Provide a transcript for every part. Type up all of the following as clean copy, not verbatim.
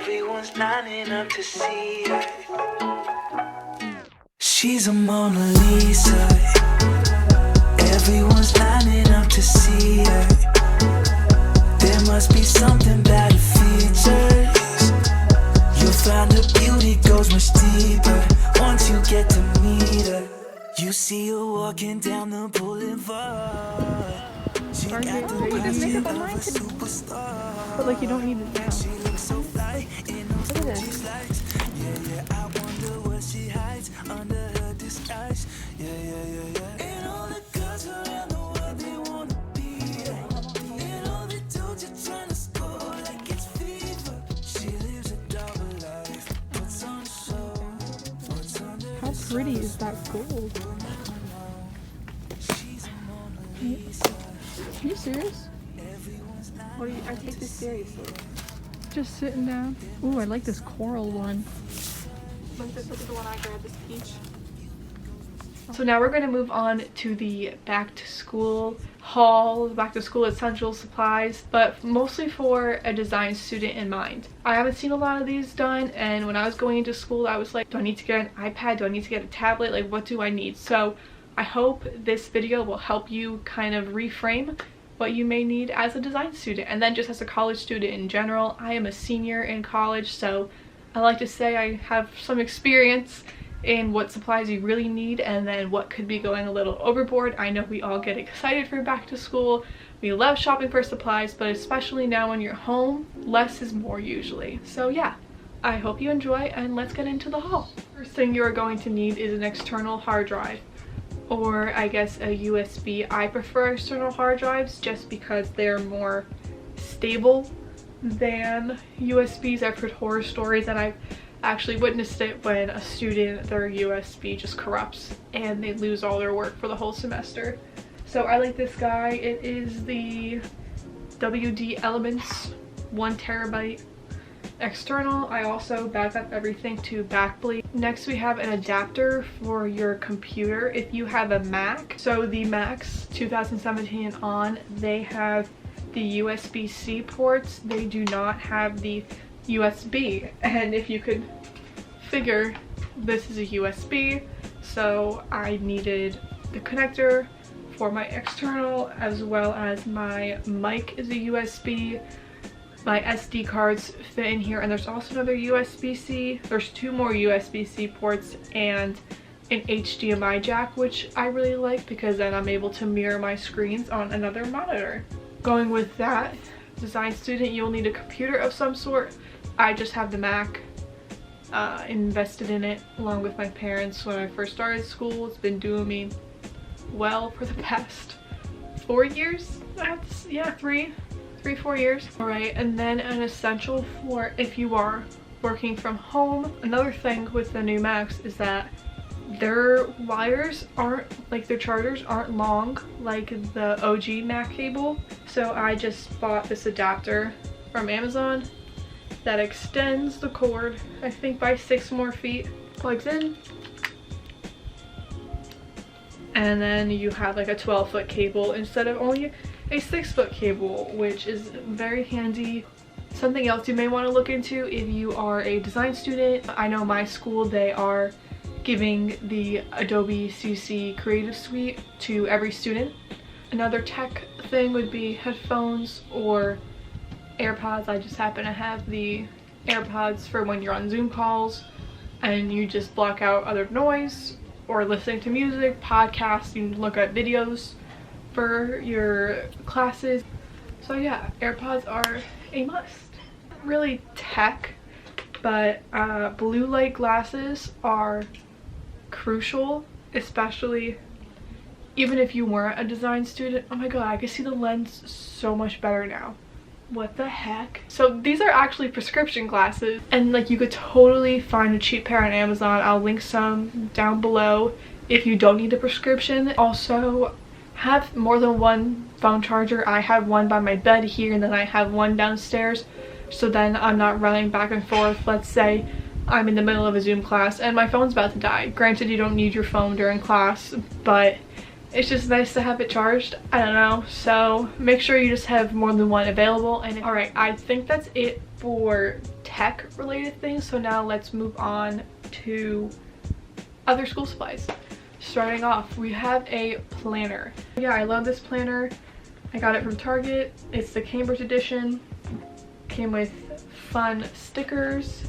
Everyone's lining up to see her. She's a Mona Lisa. Everyone's lining up to see her. There must be something about her features. You'll find her beauty goes much deeper once you get to meet her. You see her walking down the boulevard. She got the body of a superstar. But like you don't need it now. She looks so fly in those Look at Gucci this. slides. Yeah, I wonder what she hides under her disguise. Yeah. And all the girls around the world, they wanna be her. And all the dudes are trying to score like it's fever. She lives a double life, puts on a show, puts on the How pretty is that gold? Are you serious? What do you, I take this seriously. Just sitting down. Ooh, I like this coral one. Look at the one I grabbed, this peach. So now we're going to move on to the back to school haul, back to school essential supplies, but mostly for a design student in mind. I haven't seen a lot of these done, and when I was going into school I was like, do I need to get an iPad? Do I need to get a tablet? Like, what do I need? So I hope this video will help you kind of reframe what you may need as a design student, and then just as a college student in general. I am a senior in college, so I like to say I have some experience in what supplies you really need and then what could be going a little overboard. I know we all get excited for back to school. We love shopping for supplies, but especially now when you're home, less is more usually. So yeah, I hope you enjoy, and let's get into the haul. First thing you are going to need is an external hard drive, or I guess a USB. I prefer external hard drives just because they're more stable than USBs. I've heard horror stories, and I've actually witnessed it when a student, their USB just corrupts and they lose all their work for the whole semester. So I like this guy. It is the WD Elements 1 terabyte external. I also back up everything to backplate. Next we have an adapter for your computer if you have a Mac. So the Macs 2017 and on, they have the USB-C ports. They do not have the USB, and if you could figure, this is a USB, so I needed the connector for my external, as well as my mic is a USB. My SD cards fit in here, and there's also another USB-C. There's 2 more USB-C ports and an HDMI jack, which I really like because then I'm able to mirror my screens on another monitor. Going with that, design student, you'll need a computer of some sort. I just have the Mac, invested in it along with my parents when I first started school. It's been doing me well for the past 4 years. Yeah, 4 years. All right, and then an essential for if you are working from home. Another thing with the new Macs is that their wires aren't, like their chargers aren't long like the OG Mac cable. So I just bought this adapter from Amazon that extends the cord, I think by 6 more feet, plugs in, and then you have like a 12-foot cable instead of only a 6-foot cable, which is very handy. Something else you may want to look into if you are a design student. I know my school, they are giving the Adobe CC Creative Suite to every student. Another tech thing would be headphones or AirPods. I just happen to have the AirPods for when you're on Zoom calls and you just block out other noise, or listening to music, podcasts, you can look at videos for your classes. So yeah, AirPods are a must. Really tech, but blue light glasses are crucial, especially even if you weren't a design student. Oh my god, I can see the lens so much better now. What the heck? So these are actually prescription glasses, and like you could totally find a cheap pair on Amazon. I'll link some down below if you don't need a prescription. Also, have more than one phone charger. I have one by my bed here, and then I have one downstairs, so then I'm not running back and forth. Let's say I'm in the middle of a Zoom class and my phone's about to die. Granted, you don't need your phone during class, but it's just nice to have it charged. I don't know, so make sure you just have more than one available. And all right, I think that's it for tech related things. So now let's move on to other school supplies. Starting off, we have a planner. Yeah, I love this planner. I got it from Target. It's the Cambridge edition. Came with fun stickers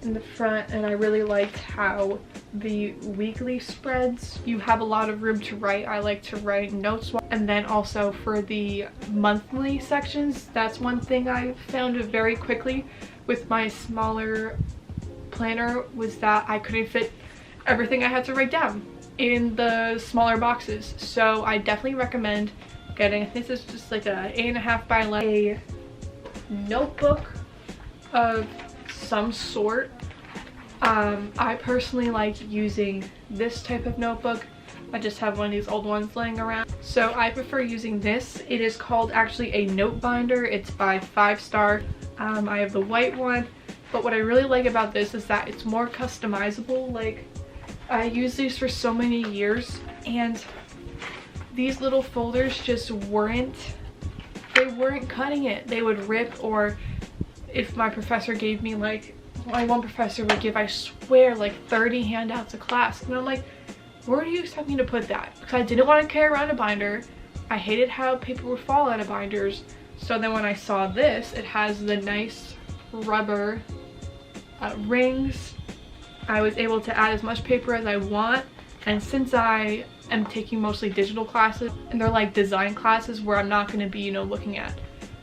in the front, and I really liked how the weekly spreads, you have a lot of room to write. I like to write notes, and then also for the monthly sections, that's one thing I found very quickly with my smaller planner, was that I couldn't fit everything I had to write down in the smaller boxes. So I definitely recommend getting, I think this is just like a 8.5 by 11, a notebook of some sort. I personally like using this type of notebook. I just have one of these old ones laying around, so I prefer using this. It is called actually a note binder. It's by 5 Star. I have the white one, but what I really like about this is that it's more customizable. Like, I use these for so many years, and these little folders just weren't cutting it. They would rip, or if my professor gave me, like, my one professor would give, I swear, like 30 handouts a class, and I'm like, where do you expect me to put that? Because I didn't want to carry around a binder. I hated how paper would fall out of binders. So then when I saw this, it has the nice rubber rings. I was able to add as much paper as I want, and since I am taking mostly digital classes, and they're like design classes where I'm not going to be, you know, looking at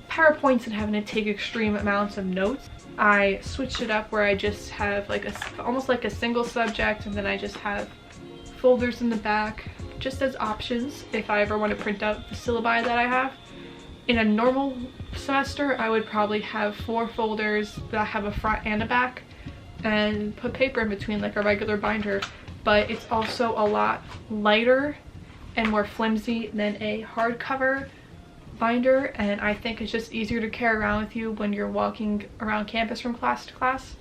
PowerPoints and having to take extreme amounts of notes, I switched it up where I just have like almost like a single subject, and then I just have folders in the back just as options if I ever want to print out the syllabi that I have. In a normal semester, I would probably have 4 folders that have a front and a back, and put paper in between like a regular binder, but it's also a lot lighter and more flimsy than a hardcover binder, and I think it's just easier to carry around with you when you're walking around campus from class to class.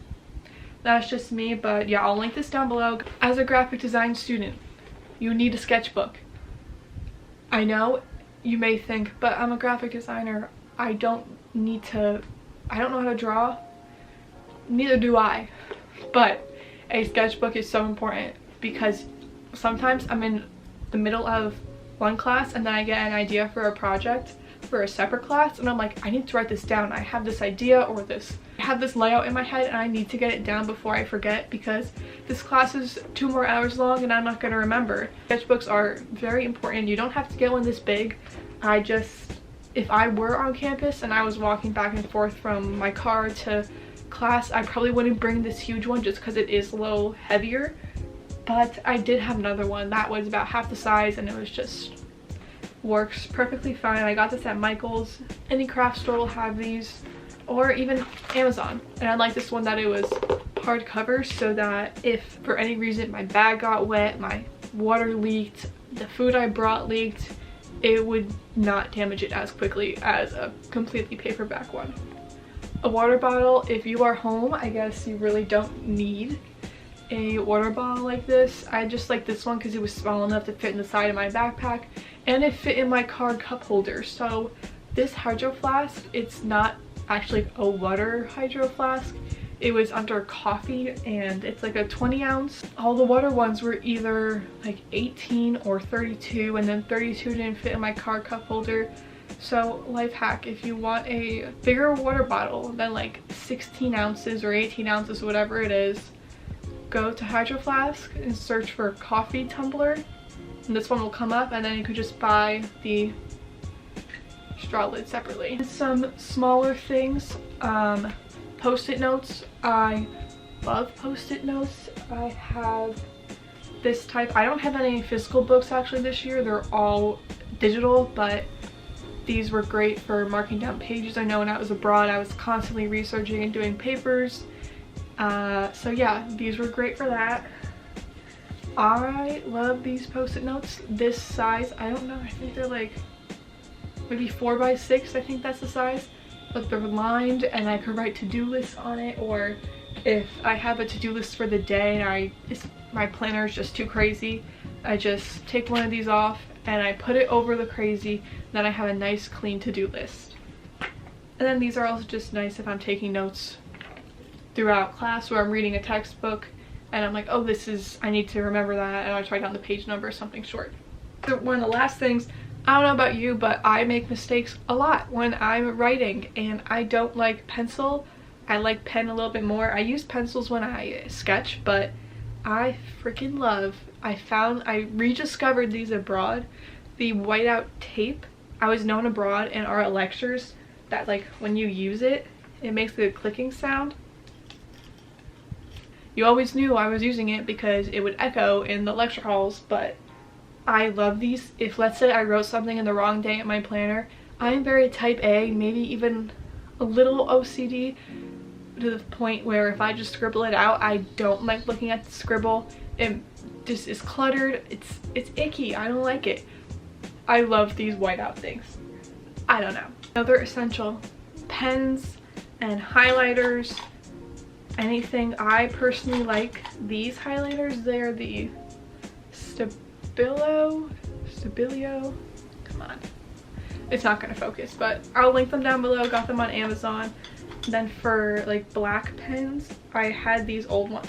That's just me, but yeah, I'll link this down below. As a graphic design student, you need a sketchbook. I know you may think, but I'm a graphic designer, I don't know how to draw. Neither do I, but a sketchbook is so important, because sometimes I'm in the middle of one class and then I get an idea for a project for a separate class, and I'm like, I need to write this down. I have this idea, or I have this layout in my head, and I need to get it down before I forget, because this class is 2 more hours long and I'm not going to remember. Sketchbooks are very important. You don't have to get one this big. If I were on campus and I was walking back and forth from my car to class, I probably wouldn't bring this huge one just because it is a little heavier, but I did have another one that was about half the size, and it was just works perfectly fine. I got this at Michael's. Any craft store will have these, or even Amazon, and I like this one that it was hardcover, so that if for any reason my bag got wet, my water leaked, the food I brought leaked, it would not damage it as quickly as a completely paperback one. A water bottle, if you are home, I guess you really don't need a water bottle like this. I just like this one because it was small enough to fit in the side of my backpack, and it fit in my card cup holder. So this hydro flask, it's not actually a water hydro flask. It was under coffee, and it's like a 20 ounce. All the water ones were either like 18 or 32, and then 32 didn't fit in my card cup holder. So life hack, if you want a bigger water bottle than like 16 ounces or 18 ounces, whatever it is, go to Hydro Flask and search for coffee tumbler, and this one will come up, and then you could just buy the straw lid separately. And some smaller things, post-it notes. I love post-it notes. I have this type. I don't have any physical books actually this year, they're all digital, but these were great for marking down pages. I know when I was abroad I was constantly researching and doing papers, so yeah, these were great for that. I love these post-it notes. This size, I don't know, I think they're like maybe 4 by 6, I think that's the size, but they're lined and I could write to-do lists on it, or if I have a to-do list for the day and my planner is just too crazy, I just take one of these off and I put it over the crazy, then I have a nice clean to-do list. And then these are also just nice if I'm taking notes throughout class or I'm reading a textbook and I'm like, oh, I need to remember that, and I write down the page number or something short. So one of the last things, I don't know about you, but I make mistakes a lot when I'm writing, and I don't like pencil. I like pen a little bit more. I use pencils when I sketch, but I freaking love, I rediscovered these abroad, the whiteout tape. I was known abroad in our lectures that like when you use it, it makes a clicking sound. You always knew I was using it because it would echo in the lecture halls, but I love these. If let's say I wrote something in the wrong day at my planner, I'm very type A, maybe even a little OCD, to the point where if I just scribble it out, I don't like looking at the scribble. It just is cluttered. It's icky. I don't like it. I love these whiteout things. I don't know. Another essential, pens and highlighters. Anything. I personally like these highlighters. They're the Stabilio. Come on. It's not gonna focus, but I'll link them down below. Got them on Amazon. Then for like black pens, I had these old ones.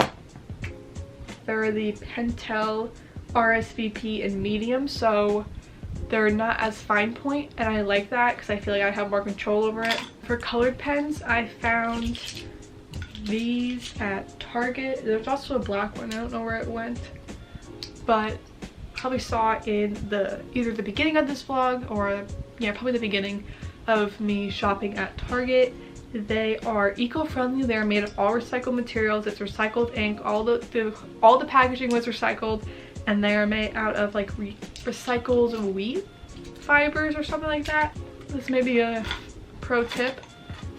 They're the Pentel RSVP in medium, so they're not as fine point, and I like that because I feel like I have more control over it. For colored pens, I found these at Target. There's also a black one. I don't know where it went, but probably saw it in either the beginning of this vlog or yeah, probably the beginning of me shopping at Target. They are eco-friendly. They're made of all recycled materials. It's recycled ink. All the packaging was recycled, and they are made out of like recycled wheat fibers or something like that. This may be a pro tip.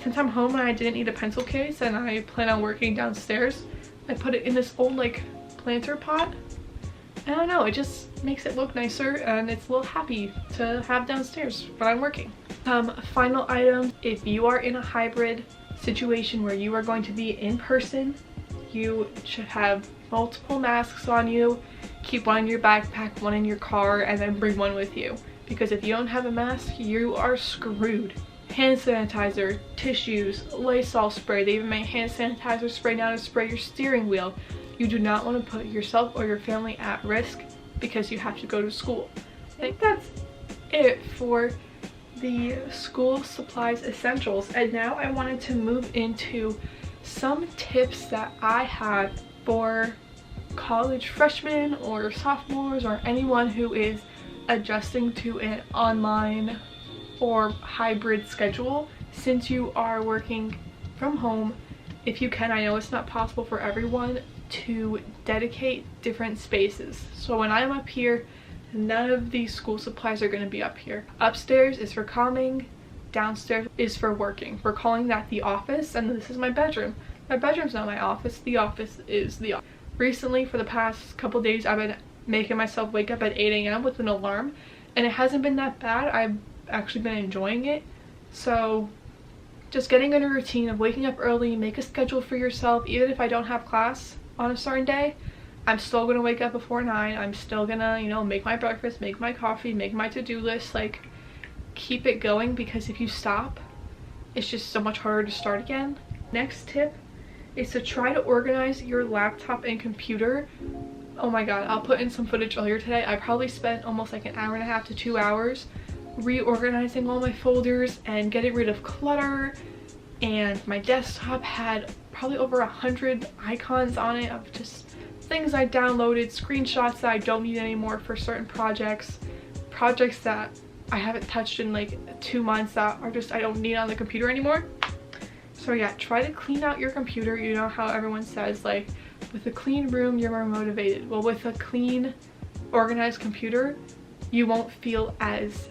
Since I'm home and I didn't need a pencil case and I plan on working downstairs, I put it in this old like planter pot. I don't know, it just makes it look nicer, and it's a little happy to have downstairs when I'm working. Final item, if you are in a hybrid situation where you are going to be in person, you should have multiple masks on you. Keep one in your backpack, one in your car, and then bring one with you. Because if you don't have a mask, you are screwed. Hand sanitizer, tissues, Lysol spray. They even make hand sanitizer spray now to spray your steering wheel. You do not want to put yourself or your family at risk because you have to go to school. I think that's it for the school supplies essentials. And now I wanted to move into some tips that I have for college freshmen or sophomores or anyone who is adjusting to an online or hybrid schedule. Since you are working from home, if you can, I know it's not possible for everyone, to dedicate different spaces. So when I'm up here, none of these school supplies are going to be up here. Upstairs is for calming, downstairs is for working. We're calling that the office, and this is my bedroom. My bedroom's not my office, the office is the office. Recently, for the past couple days, I've been making myself wake up at 8 a.m. with an alarm, and it hasn't been that bad. I've actually been enjoying it. So just getting in a routine of waking up early, make a schedule for yourself. Even if I don't have class on a certain day, I'm still gonna wake up before 9. I'm still gonna, you know, make my breakfast, make my coffee, make my to-do list. Like, keep it going, because if you stop, it's just so much harder to start again. Next tip is to try to organize your laptop and computer. Oh my god, I'll put in some footage earlier today. I probably spent almost like an hour and a half to 2 hours reorganizing all my folders and getting rid of clutter. And my desktop had probably over 100 icons on it of just things I downloaded, screenshots that I don't need anymore for certain projects that I haven't touched in like 2 months that are just I don't need on the computer anymore. So yeah, try to clean out your computer. You know how everyone says, like, with a clean room you're more motivated. Well, with a clean, organized computer, you won't feel as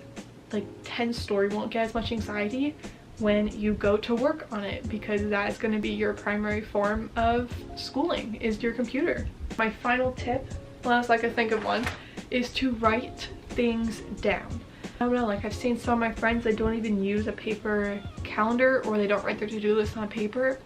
like tense, or you won't get as much anxiety when you go to work on it, because that is going to be your primary form of schooling, is your computer. My final tip, unless I could think of one, is to write things down. I don't know, like I've seen some of my friends that don't even use a paper calendar, or they don't write their to-do list on paper.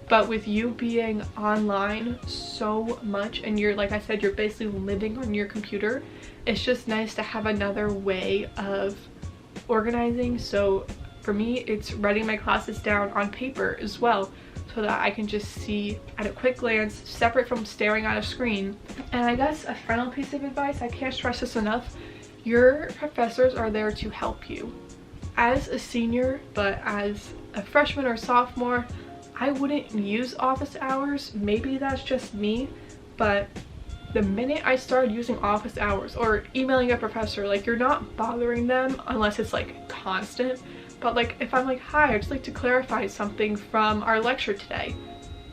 But with you being online so much, and you're, like I said, you're basically living on your computer, it's just nice to have another way of organizing. So For me, it's writing my classes down on paper as well, so that I can just see at a quick glance, separate from staring at a screen. And I guess a final piece of advice, I can't stress this enough, your professors are there to help you. As a senior, but as a freshman or sophomore, I wouldn't use office hours. Maybe that's just me, but the minute I started using office hours or emailing a professor, like, you're not bothering them unless it's like constant. But like if I'm like, hi, I'd just like to clarify something from our lecture today,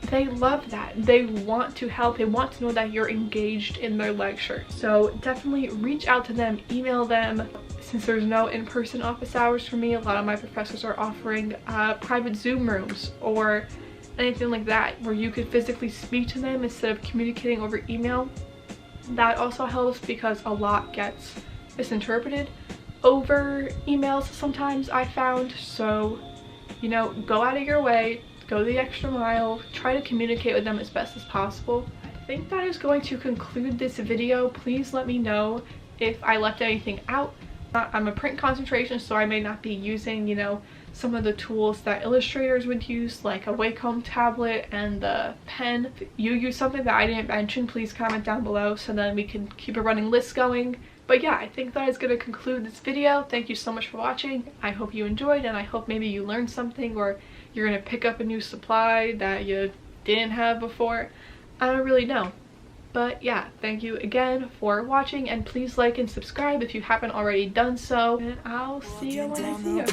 they love that. They want to help. They want to know that you're engaged in their lecture. So definitely reach out to them, email them. Since there's no in-person office hours for me, a lot of my professors are offering private Zoom rooms or anything like that where you could physically speak to them instead of communicating over email. That also helps because a lot gets misinterpreted over emails sometimes, I found. So, you know, go out of your way, go the extra mile, try to communicate with them as best as possible. I think that is going to conclude this video. Please let me know if I left anything out. I'm a print concentration, so I may not be using, you know, some of the tools that illustrators would use, like a Wacom tablet and the pen. If you use something that I didn't mention, please comment down below so then we can keep a running list going. But yeah, I think that is going to conclude this video. Thank you so much for watching. I hope you enjoyed, and I hope maybe you learned something, or you're going to pick up a new supply that you didn't have before. I don't really know. But yeah, thank you again for watching, and please like and subscribe if you haven't already done so, and I'll see you when I see you.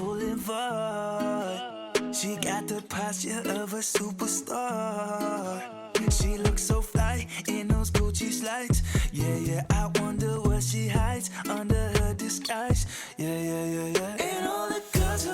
She got the posture of a superstar. She looks so fly in those Gucci slides. Yeah, yeah, I wonder what she hides under her disguise. Yeah, yeah, yeah, yeah. And all the girls